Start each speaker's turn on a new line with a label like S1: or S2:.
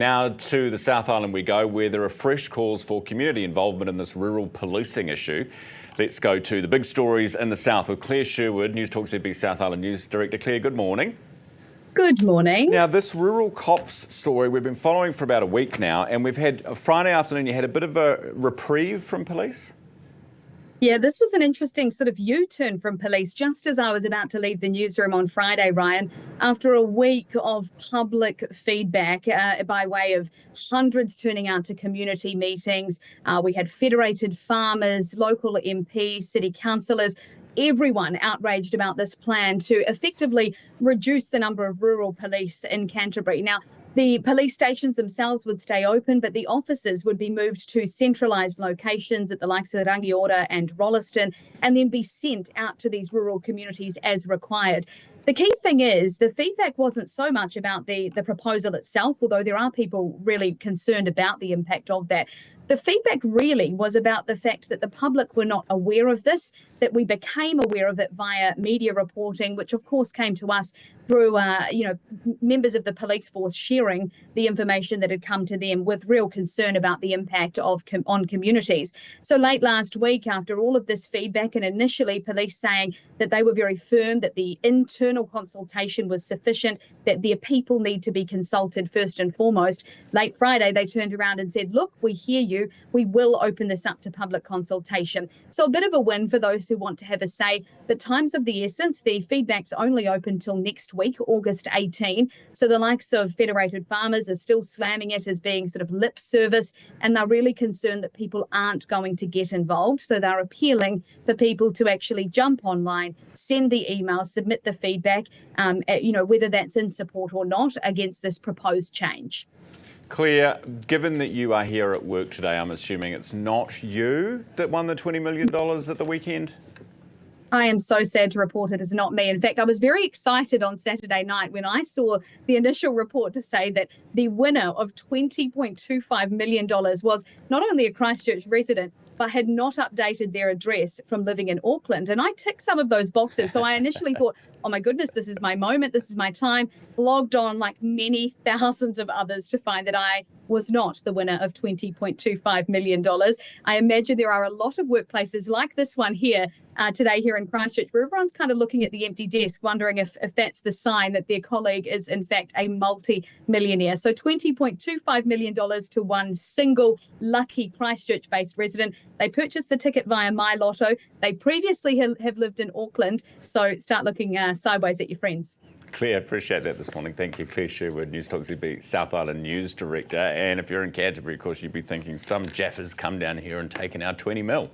S1: Now to the South Island we go, where there are fresh calls for community involvement in this rural policing issue. Let's go to the big stories in the south with Claire Sherwood, Newstalk ZB South Island News Director. Claire, good morning.
S2: Good morning.
S1: Now, this rural cops story we've been following for about a week now, and we've had Friday afternoon, you had a bit of a reprieve from police?
S2: Yeah, this was an interesting sort of U-turn from police just as I was about to leave the newsroom on Friday, Ryan, after a week of public feedback by way of hundreds turning out to community meetings. We had federated farmers, local MPs, city councillors, everyone outraged about this plan to effectively reduce the number of rural police in Canterbury. Now, the police stations themselves would stay open, but the officers would be moved to centralised locations at the likes of Rangiora and Rolleston, and then be sent out to these rural communities as required. The key thing is the feedback wasn't so much about the proposal itself, although there are people really concerned about the impact of that. The feedback really was about the fact that the public were not aware of this, that we became aware of it via media reporting, which of course came to us through, members of the police force sharing the information that had come to them with real concern about the impact on communities. So late last week, after all of this feedback, and initially police saying that they were very firm that the internal consultation was sufficient, that their people need to be consulted first and foremost, late Friday they turned around and said, look, we hear you, we will open this up to public consultation. So a bit of a win for those who want to have a say, but time's of the essence. The feedback's only open till next week, August 18. So the likes of federated farmers are still slamming it as being sort of lip service, and they're really concerned that people aren't going to get involved. So they're appealing for people to actually jump online, send the email, submit the feedback, whether that's in support or not against this proposed change.
S1: Claire, given that you are here at work today, I'm assuming it's not you that won the $20 million at the weekend?
S2: I am so sad to report it is not me. In fact, I was very excited on Saturday night when I saw the initial report to say that the winner of $20.25 million was not only a Christchurch resident, but had not updated their address from living in Auckland. And I ticked some of those boxes. So I initially thought, oh my goodness, this is my moment, this is my time. Logged on like many thousands of others to find that I was not the winner of $20.25 million. I imagine there are a lot of workplaces like this one here today here in Christchurch, where everyone's kind of looking at the empty desk, wondering if that's the sign that their colleague is in fact a multi-millionaire. So $20.25 million to one single lucky Christchurch-based resident. They purchased the ticket via My Lotto. They previously have lived in Auckland, so start looking sideways at your friends.
S1: Claire, appreciate that this morning. Thank you. Claire Sherwood, Newstalk ZB South Island News Director. And if you're in Canterbury, of course, you'd be thinking some Jaffers come down here and taken our 20 mil.